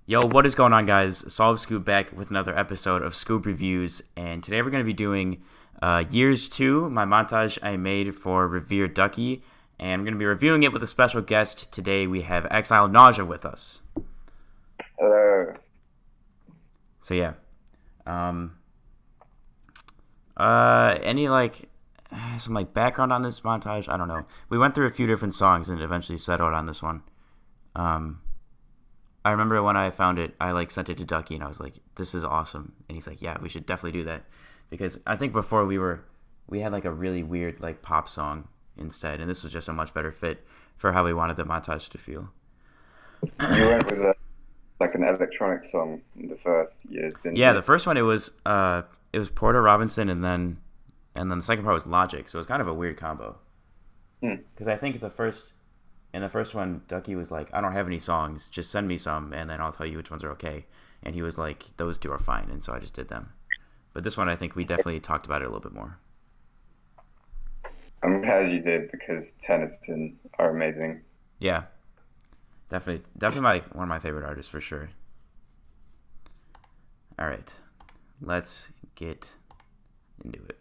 Yo, what is going on, guys? Solve Scoob back with another episode of Scoob Reviews, and today we're going to be doing Years 2, my montage I made for Revered Ducky, and I'm going to be reviewing it with a special guest. Today we have Exile Nausea with us. Hello. So yeah, um, any some background on this montage? I don't know. We went through a few different songs and eventually settled on this one. Um, I remember when I found it, I sent it to Ducky and I was like, "This is awesome," and he's like, "Yeah, we should definitely do that," because I think before we had a really weird pop song instead, and this was just a much better fit for how we wanted the montage to feel. You went with an electronic song in the first years, didn't Yeah, you? the first one it was Porter Robinson, and then the second part was Logic, so it was kind of a weird combo. Hmm. Because I think in the first one, Ducky was like, "I don't have any songs, just send me some, and then I'll tell you which ones are okay." And he was like, "Those two are fine," and so I just did them. But this one, I think we definitely talked about it a little bit more. I'm glad you did because Tennyson are amazing. Yeah, definitely one of my favorite artists for sure. All right, let's get into it.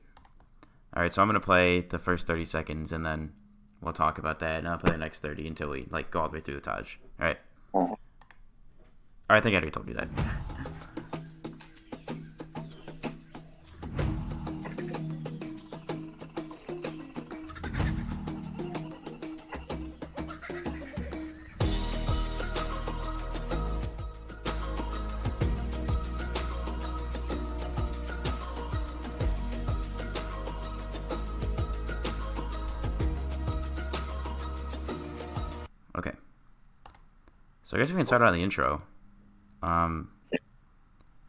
All right, so I'm gonna play the first 30 seconds, and then we'll talk about that, and I'll play the next 30 until we go all the way through the Taj. All right. Mhm. All right, I think I already told you that. Okay. So I guess we can start on the intro. Um,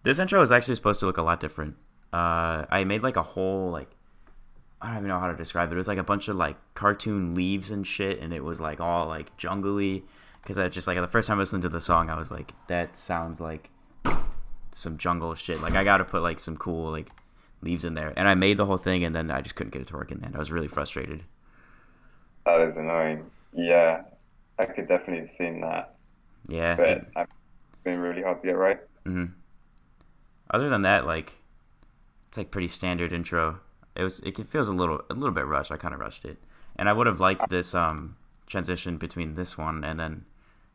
this intro is actually supposed to look a lot different. I made a whole I don't even know how to describe it. It was a bunch of cartoon leaves and shit, and it was all jungly. Because I just the first time I listened to the song, I was like, that sounds like some jungle shit. I gotta put some cool leaves in there, and I made the whole thing, and then I just couldn't get it to work in the end. I was really frustrated. That is annoying. Yeah, I could definitely have seen that, Yeah. but I've been really hard to get right. Mhm. Other than that, it's pretty standard intro. It feels a little bit rushed. I kind of rushed it, and I would have liked this transition between this one and then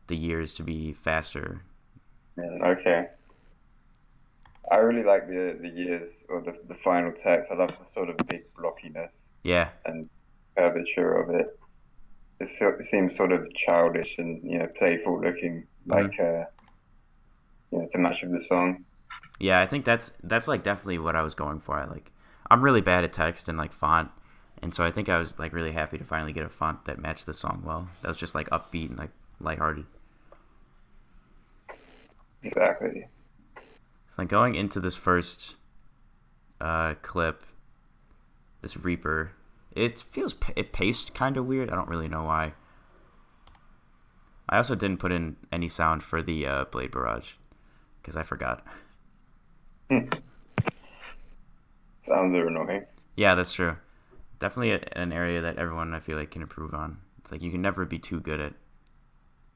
the years to be faster. Okay. I really like the years or the final text. I love the sort of big blockiness Yeah. and curvature of it. It seems sort of childish and playful looking, Hmm. to match with the song. Yeah, I think that's definitely what I was going for. I'm really bad at text and font, and so I think I was really happy to finally get a font that matched the song well. That was just upbeat and lighthearted. Exactly. So going into this first clip, this Reaper, it paced kind of weird. I don't really know why. I also didn't put in any sound for the Blade Barrage because I forgot. Sounds are annoying. Yeah, that's true. Definitely an area that everyone I feel can improve on. It's you can never be too good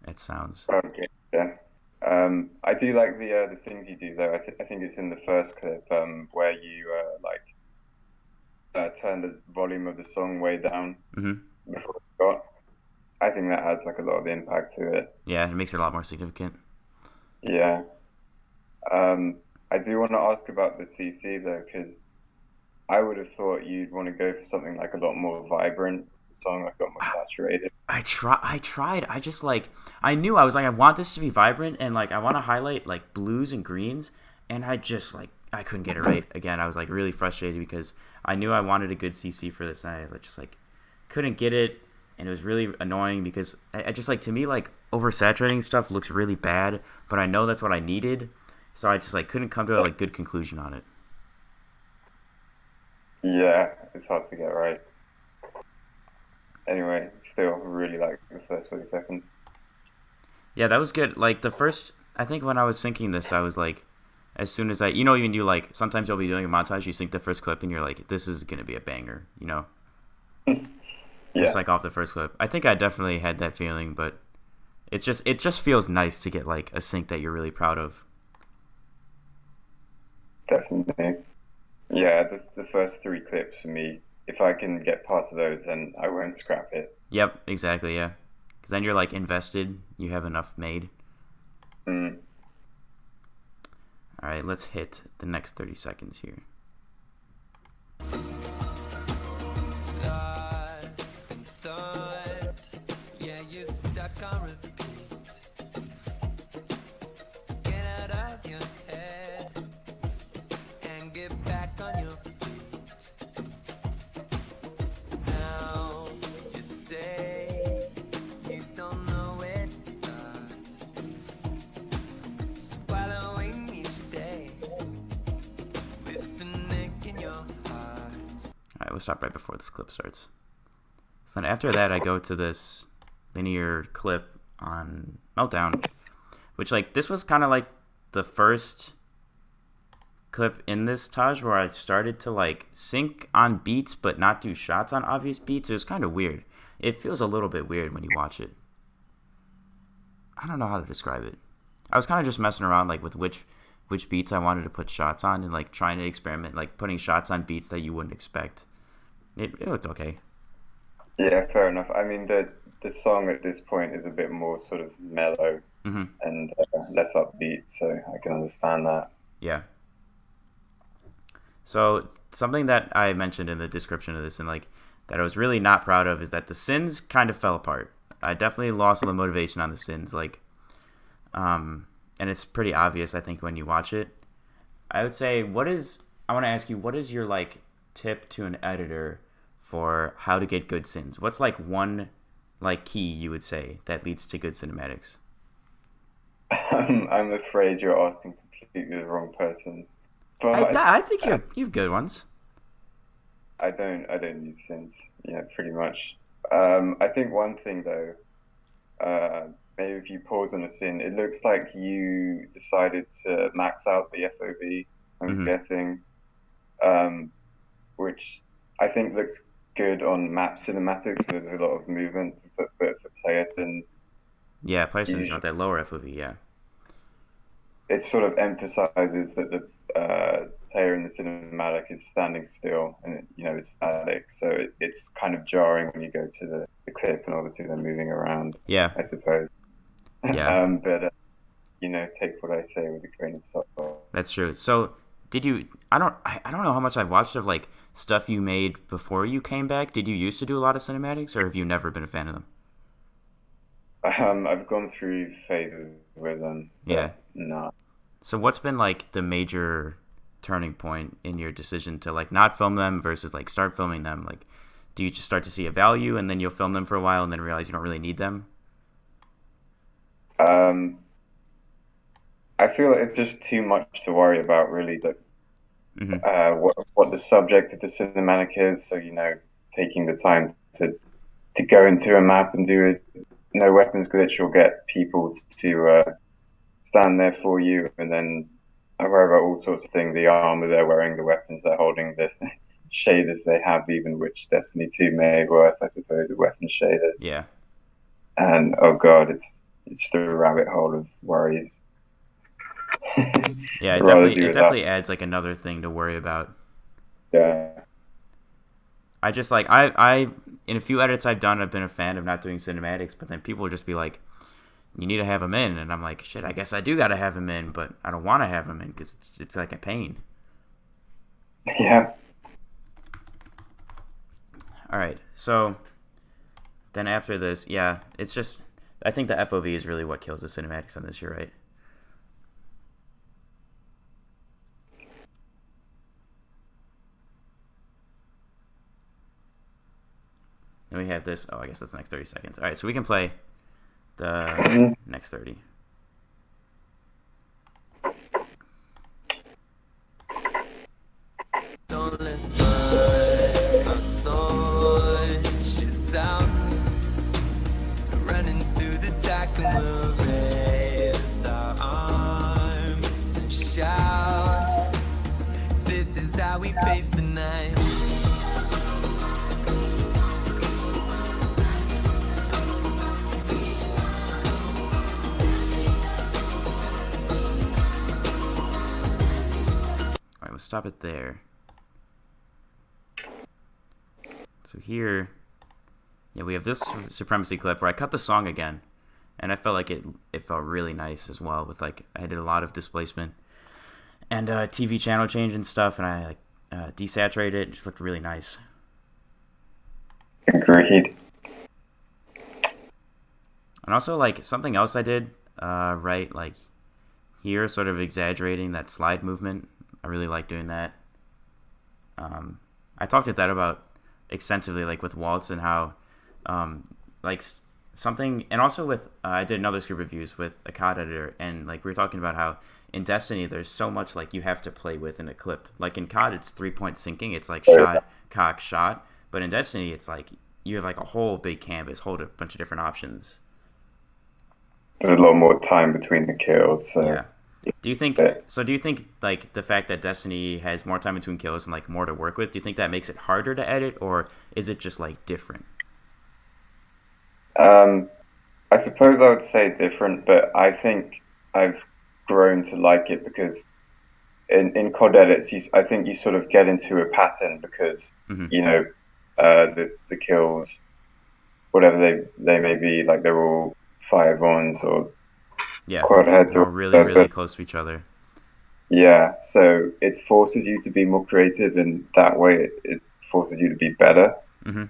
at sounds. Okay, yeah. I do like the things you do though. I think it's in the first clip where you turn the volume of the song way down Hmm. before it got. I think that has a lot of impact to it. Yeah, it makes it a lot more significant. Yeah. I do want to ask about the CC though, because I would have thought you'd want to go for something a lot more vibrant song, a lot more saturated. I tried. I just I knew I was I want this to be vibrant and I want to highlight blues and greens, and I just I couldn't get it right. Again, I was really frustrated because I knew I wanted a good CC for this, and I just couldn't get it, and it was really annoying because I just to me oversaturating stuff looks really bad, but I know that's what I needed, so I just couldn't come to a good conclusion on it. Yeah, it's hard to get right. Anyway, still really like the first 20 seconds. Yeah, that was good. The first, I think when I was syncing this, I was as soon as even you sometimes you'll be doing a montage, you sync the first clip, and you're this is gonna be a banger, just Yeah. off the first clip. I think I definitely had that feeling, but it just feels nice to get like a sync that you're really proud of. Definitely. Yeah, the first three clips for me, if I can get past those, then I won't scrap it. Yep, exactly. Yeah, because then you're like invested. You have enough made. Mm. All right, let's hit the next 30 seconds here. Lost in thought, yeah, you're stuck on repeat. Get out of your head and get back on your feet. Now you say you don't know where to start, swallowing each day with the nick in your heart. All right, we'll stop right before this clip starts. So then after that, I go to this linear clip on Meltdown, which like this was kind of like the first clip in this Taj where I started to like sync on beats but not do shots on obvious beats. It was kind of weird. It feels a little bit weird when you watch it. I don't know how to describe it. I was kind of just messing around like with which beats I wanted to put shots on and like trying to experiment like putting shots on beats that you wouldn't expect. It looked okay. Yeah, fair enough. I mean, the song at this point is a bit more sort of mellow Mm-hmm. and less upbeat, so I can understand that. Yeah. So something that I mentioned in the description of this and like that I was really not proud of is that the sins kind of fell apart. I definitely lost all the motivation on the sins, like, and it's pretty obvious I think when you watch it. I would say, I want to ask you, what is your like tip to an editor for how to get good sins? What's like one like key you would say that leads to good cinematics? I'm afraid you're asking completely the wrong person, but I think you've good ones. I don't use synths, pretty much. I think one thing though, maybe if you pause on a scene, it looks like you decided to max out the FOV, I'm Mm-hmm. guessing, which I think looks good on map cinematics. There's a lot of movement, but for player scenes, Yeah, Parsons usually not that lower FOV. Yeah. it sort of emphasizes that the player in the cinematic is standing still and it's static. So it's kind of jarring when you go to the clip, and obviously they're moving around, Yeah. I suppose. Yeah. But take what I say with a grain of salt. That's true. So, did you? I don't know how much I've watched of like stuff you made before you came back. Did you used to do a lot of cinematics, or have you never been a fan of them? I've gone through phases with them, Yeah. but no. So, what's been like the major turning point in your decision to like not film them versus like start filming them? Like, do you just start to see a value and then you'll film them for a while and then realize you don't really need them? I feel it's just too much to worry about, really. That Mm-hmm. what the subject of the cinematic is. So taking the time to go into a map and do a no weapons glitch will get people to stand there for you, and then I worry about all sorts of things. The armor they're wearing, the weapons they're holding, the shaders they have, even which Destiny 2 made worse, I suppose, the weapon shaders. Yeah. And oh god, it's just a rabbit hole of worries. Yeah. I'd rather do It it definitely adds like another thing to worry about. Yeah. I just like I in a few edits I've done, I've been a fan of not doing cinematics, but then people will just be like, you need to have him in, and I'm like, shit, I guess I do gotta have him in, but I don't want to have him in because it's like a pain. Yeah. All right, so then after this, yeah, it's just I think the FOV is really what kills the cinematics on this. You're right. Then we have this. Oh, I guess that's the next 30 seconds. All right, so we can play the next 30. Don't let my outside. She's out, running to the dark, and we'll raise our arms and shout. This is how we face the night. stop it there. So here, yeah, we have this Supremacy clip where I cut the song again, and I felt like it felt really nice as well. With like I did a lot of displacement and TV channel change and stuff, and I like desaturated it. It just looked really nice. Agreed. And also like something else I did, right, like here, sort of exaggerating that slide movement. I really like doing that. I talked with that about extensively, like with Waltz and how, like something, and also with I did another Scoob reviews with a COD editor, and like we were talking about how in Destiny there's so much like you have to play with in a clip. Like in COD it's 3-point syncing, it's like shot, cock, shot, but in Destiny it's like you have like a whole big canvas, whole bunch of different options. There's a lot more time between the kills. So. Yeah. Do you think like the fact that Destiny has more time between kills and like more to work with, do you think that makes it harder to edit, or is it just like different? I suppose I would say different, but I think I've grown to like it because in COD edits, I think you sort of get into a pattern because you know the kills, whatever they may be, like they're all 5-ons or quad heads or or really close to each other. Yeah, so it forces you to be more creative, and that way it forces you to be better. Mm-hmm.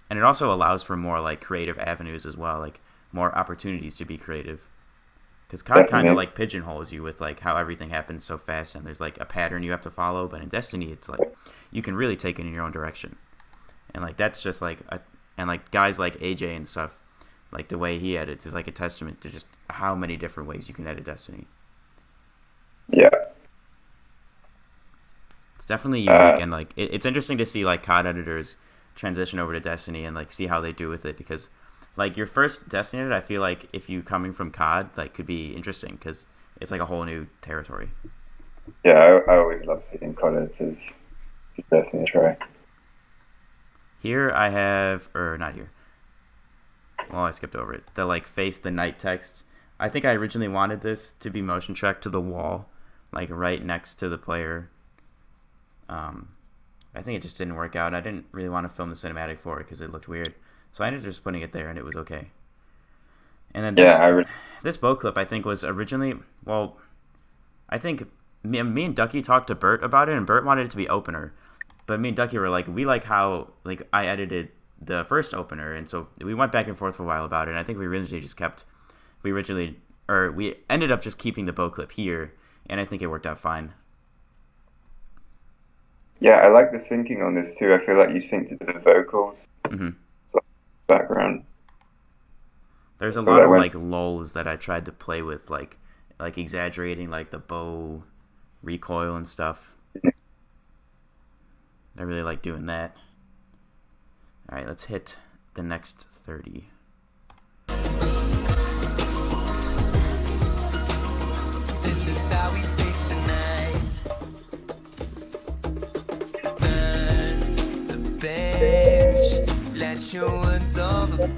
And it also allows for more like creative avenues as well, like more opportunities to be creative. Because COD kind of like pigeonholes you with like how everything happens so fast, and there's like a pattern you have to follow. But in Destiny, it's like you can really take it in your own direction, and like that's just like and like guys like AJ and stuff, like the way he edits is like a testament to just how many different ways you can edit Destiny. Yeah, it's definitely unique, and like it's interesting to see like COD editors transition over to Destiny and like see how they do with it, because like your first Destiny edit, I feel like if you coming from COD, like could be interesting because it's like a whole new territory. Yeah, I always love seeing COD editors do Destiny try. Here I have, or not here. Well, I skipped over it. The like face the night text. I think I originally wanted this to be motion tracked to the wall, like right next to the player. I think it just didn't work out. I didn't really want to film the cinematic for it because it looked weird. So I ended up just putting it there, and it was okay. And then this bow clip, I think, was originally, well, I think me and Ducky talked to Bert about it, and Bert wanted it to be opener. But me and Ducky were like, we like how like I edited the first opener, and so we went back and forth for a while about it. And I think we ended up just keeping the bow clip here, and I think it worked out fine. Yeah, I like the syncing on this too. I feel like you synced it to the vocals. Mm-hmm. So background. There's a lot of like lulls that I tried to play with, like exaggerating like the bow recoil and stuff. I really like doing that. All right, let's hit the next 30. This is how we face the night. Turn the page, let your words overflow.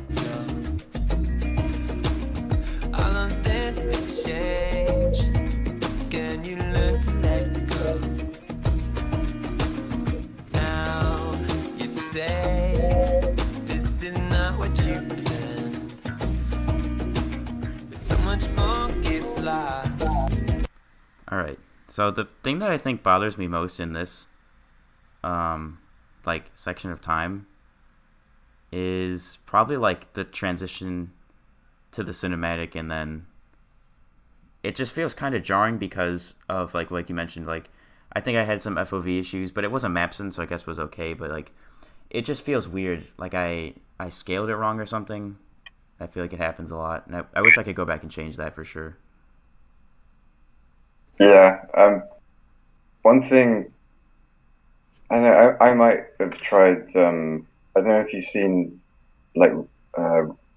All of this will change. Can you learn to let go? Now you say this is not what you planned. So much more gets lost. All right. So the thing that I think bothers me most in this, like section of time, is probably like the transition to the cinematic, and then it just feels kind of jarring because of like you mentioned, like I think I had some FOV issues, but it wasn't Mapson, so I guess it was okay. But like it just feels weird, like I scaled it wrong or something. I feel like it happens a lot, and I wish I could go back and change that for sure. Yeah, one thing I know I might have tried. I don't know if you've seen like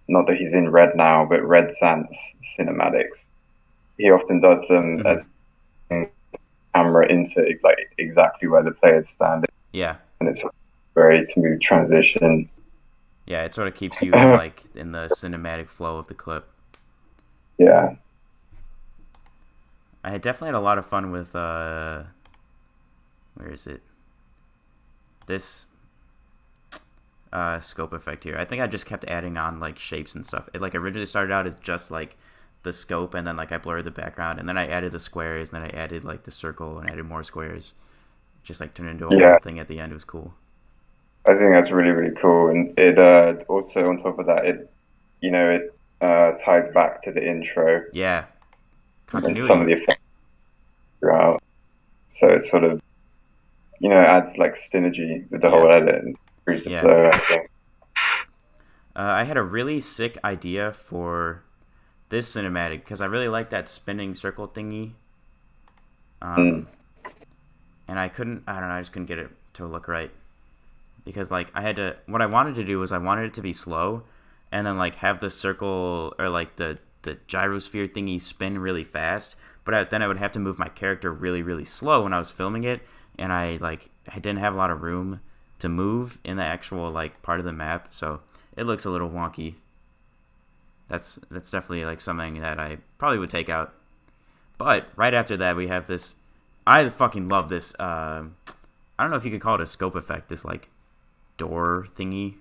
not that he's in Red now, but Red Sans cinematics. He often does them as camera into like exactly where the player's standing. Yeah, and it's a very smooth transition. Yeah, it sort of keeps you like in the cinematic flow of the clip. Yeah. I I had definitely had a lot of fun with where is it? This scope effect here. I think I just kept adding on like shapes and stuff. It like originally started out as just like the scope, and then like I blurred the background, and then I added the squares, and then I added like the circle and added more squares. Just like turned into a whole thing at the end. It was cool. I think that's really, really cool. And it also on top of that, it ties back to the intro Yeah, and some of continuity. the effects throughout. So it sort of, adds like synergy with the Yeah, whole edit and improves the yeah. flow, I think. I had a really sick idea for this cinematic because I really like that spinning circle thingy. Mm. And I couldn't. I don't know. I just couldn't get it to look right because like I had to. What I wanted to do was I wanted it to be slow, and then like have the circle or like the gyrosphere thingy spin really fast. But then I would have to move my character really really slow when I was filming it, and I didn't have a lot of room to move in the actual like part of the map, so it looks a little wonky. That's definitely like something that I probably would take out. But right after that, we have this. I fucking love this. I don't know if you could call it a scope effect. This like door thingy.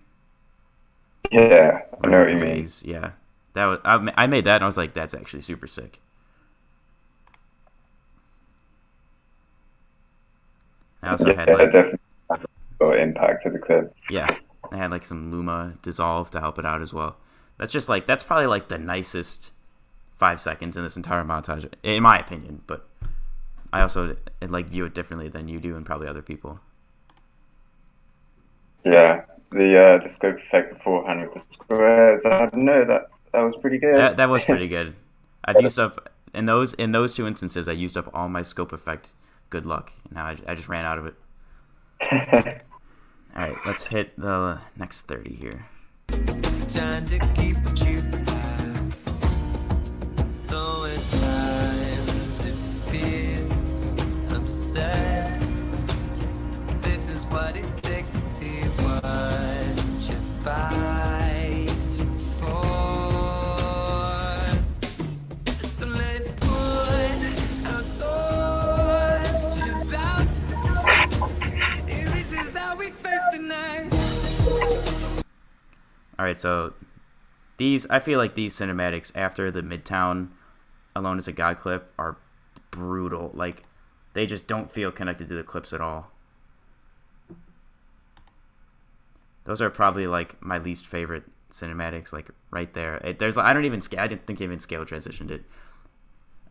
Yeah, I know Whatever what you the mean. maze. Yeah, that was. I made that and I was like, that's actually super sick. I also Yeah, had it like definitely got impact to the clip. yeah, I had like some Luma dissolve to help it out as well. That's probably like the nicest 5 seconds in this entire montage, in my opinion. But I also like view it differently than you do and probably other people. Yeah, the scope effect beforehand with the squares. I don't know that was pretty good. That was pretty good. I've used up in those two instances. I used up all my scope effect. Good luck. Now I just ran out of it. All right, let's hit the next 30 here. Trying to keep you back. Though at times it feels upset. This is what it takes to see what you're fighting for. So let's put our torches out. This is how we face the night. All right, so I feel like these cinematics after the Midtown Alone as a God clip are brutal. Like they just don't feel connected to the clips at all. Those are probably like my least favorite cinematics. Like right there, I didn't think I even scale transitioned it.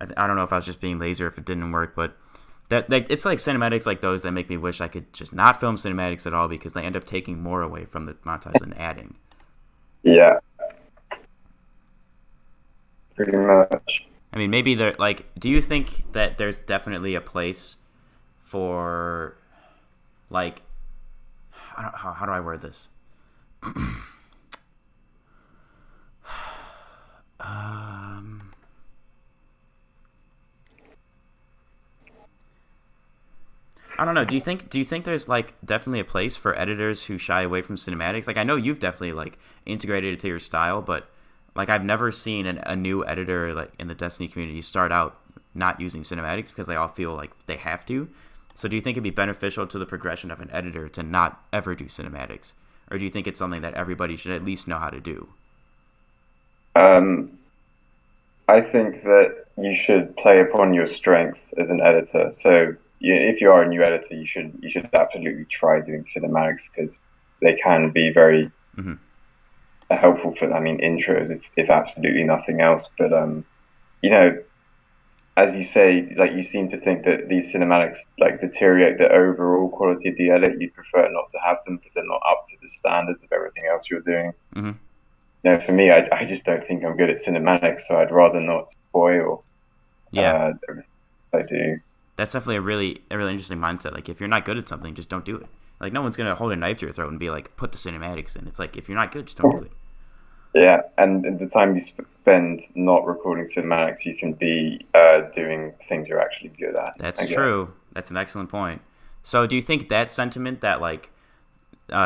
I don't know if I was just being lazy or if it didn't work, but it's like cinematics like those that make me wish I could just not film cinematics at all because they end up taking more away from the montage than adding. Yeah, pretty much. I mean, maybe they're like. Do you think that there's definitely a place for, like, how do I word this? I don't know. Do you think there's like definitely a place for editors who shy away from cinematics? Like I know you've definitely like integrated it to your style, but like I've never seen a new editor like in the Destiny community start out not using cinematics because they all feel like they have to. So do you think it'd be beneficial to the progression of an editor to not ever do cinematics, or do you think it's something that everybody should at least know how to do? Um, I think that you should play upon your strengths as an editor. So if you are a new editor, you should absolutely try doing cinematics because they can be very Mm-hmm. helpful for, I mean, intros if absolutely nothing else. But you know, as you say, like you seem to think that these cinematics like deteriorate the overall quality of the edit. You prefer not to have them because they're not up to the standards of everything else you're doing. Mm-hmm. For me, I just don't think I'm good at cinematics, so I'd rather not spoil Yeah, everything I do. that's definitely a really interesting mindset. Like if you're not good at something, just don't do it. Like no one's gonna hold a knife to your throat and be like, put the cinematics in. It's like if you're not good, just don't do it. Yeah, and the time you spend not recording cinematics, you can be doing things you're actually good at, That's I guess. true. That's an excellent point. So do you think that sentiment that like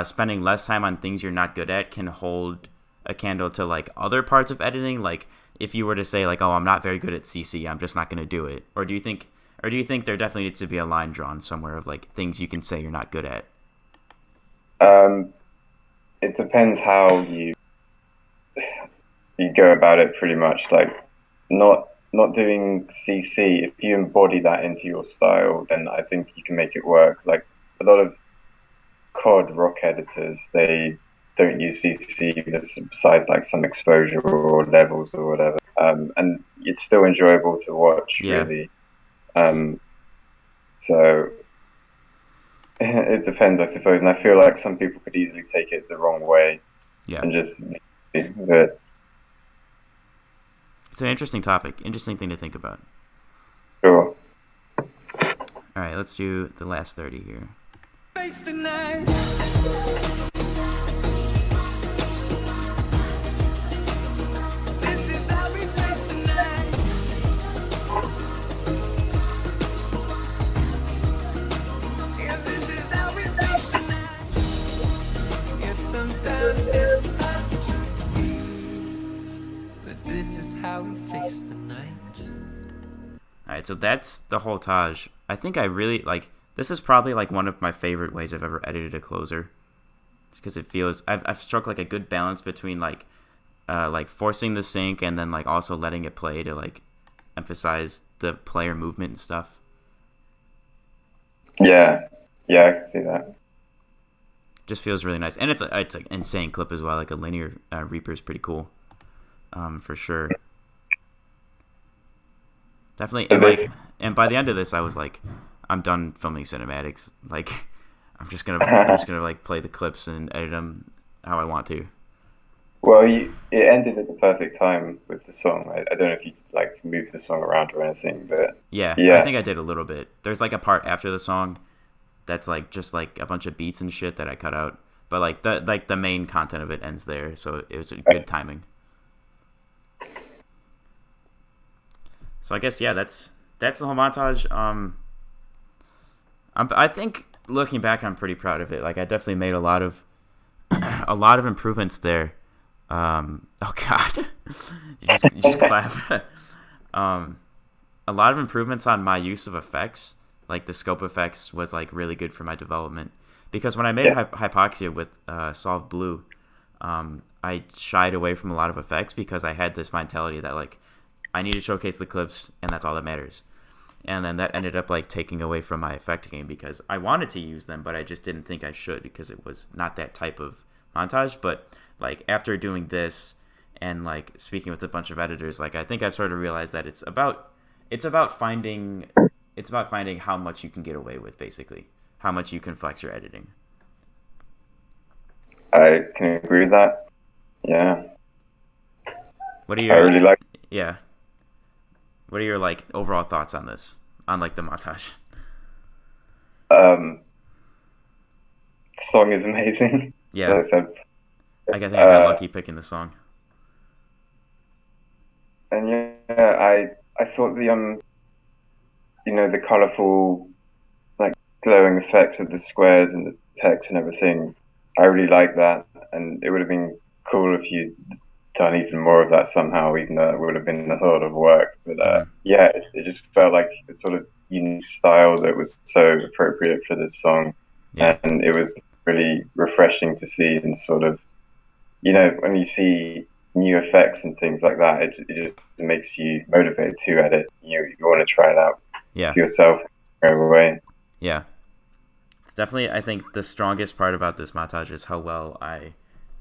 spending less time on things you're not good at can hold a candle to like other parts of editing? Like if you were to say like, oh, I'm not very good at CC, I'm just not going to do it, or do you think there definitely needs to be a line drawn somewhere of like things you can say you're not good at? Um, it depends how you go about it. Pretty much, like not doing CC. If you embody that into your style, then I think you can make it work. Like a lot of COD rock editors, they don't use CC besides like some exposure or levels or whatever. And it's still enjoyable to watch, Yeah, really. Um, so it depends, I suppose. And I feel like some people could easily take it the wrong way yeah. and just, but It's an interesting topic, interesting thing to think about. sure. All right, let's do the last 30 here. Face the night. This is how we face the night. Yeah, this is how we face the night. Yeah, sometimes it's hard to breathe, but this is how we face the night. All right, so that's the whole Taj. I think I really like. This is probably like one of my favorite ways I've ever edited a closer, because it feels I've struck like a good balance between like forcing the sync and then like also letting it play to like emphasize the player movement and stuff. Yeah, yeah, I can see that. Just feels really nice, and it's an insane clip as well. Like a linear Reaper is pretty cool, for sure. Definitely, and by the end of this, I was like, I'm done filming cinematics. Like, I'm just gonna like play the clips and edit them how I want to. Well, it ended at the perfect time with the song. I don't know if you like moved the song around or anything, but Yeah, I yeah, think I did a little bit. There's like a part after the song that's like just like a bunch of beats and shit that I cut out, but like the main content of it ends there, so it was a good timing. So I guess yeah, that's the whole montage. I think looking back, I'm pretty proud of it. Like I definitely made a lot of improvements there. Oh God, you just clap. A lot of improvements on my use of effects. Like the scope effects was like really good for my development, because when I made yeah, Hypoxia with Solve Blue, I shied away from a lot of effects because I had this mentality that like I need to showcase the clips and that's all that matters. And then that ended up like taking away from my effect game because I wanted to use them, but I just didn't think I should because it was not that type of montage. But like after doing this and like speaking with a bunch of editors, like I think I've sort of realized that it's about finding how much you can get away with, basically how much you can flex your editing. I can agree with that. Yeah, What are I your really like. yeah? What are your like overall thoughts on this, on like the montage? Um, Song is amazing. Yeah, As I said, think I got uh, lucky picking the song. and yeah, I thought the colorful, like glowing effects of the squares and the text and everything. I really like that, and it would have been cool if you'd done even more of that somehow, even though it would have been a lot of work. But Hmm. yeah, it just felt like a sort of unique style that was so appropriate for this song, Yeah, and it was really refreshing to see. And sort of, when you see new effects and things like that, it just makes you motivated to edit. You want to try it out yeah, for yourself right away. yeah. It's definitely, I think the strongest part about this montage is how well I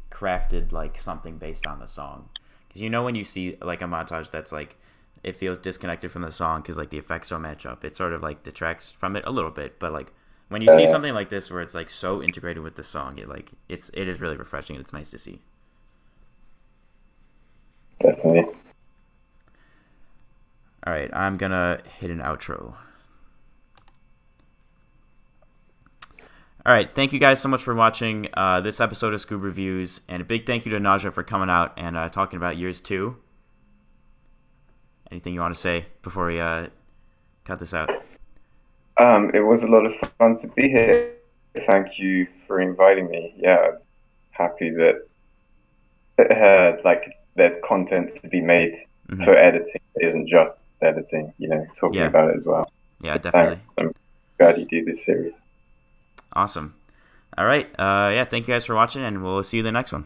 crafted like something based on the song. Because when you see like a montage that's like it feels disconnected from the song because like the effects don't match up, it sort of like detracts from it a little bit. But like when you see Uh, something like this where it's like so integrated with the song, it is really refreshing and it's nice to see. Definitely. All right, I'm gonna hit an outro. All right, thank you guys so much for watching this episode of Scoob Reviews, and a big thank you to Nausea for coming out and talking about yours too. Anything you want to say before we cut this out? It was a lot of fun to be here. Thank you for inviting me. Yeah, I'm happy that like there's content to be made Hmm. for editing. It isn't just editing, talking Yeah. about it as well. Yeah, definitely. Thanks. I'm glad you do this series. Awesome. All right. Yeah, thank you guys for watching, and we'll see you in the next one.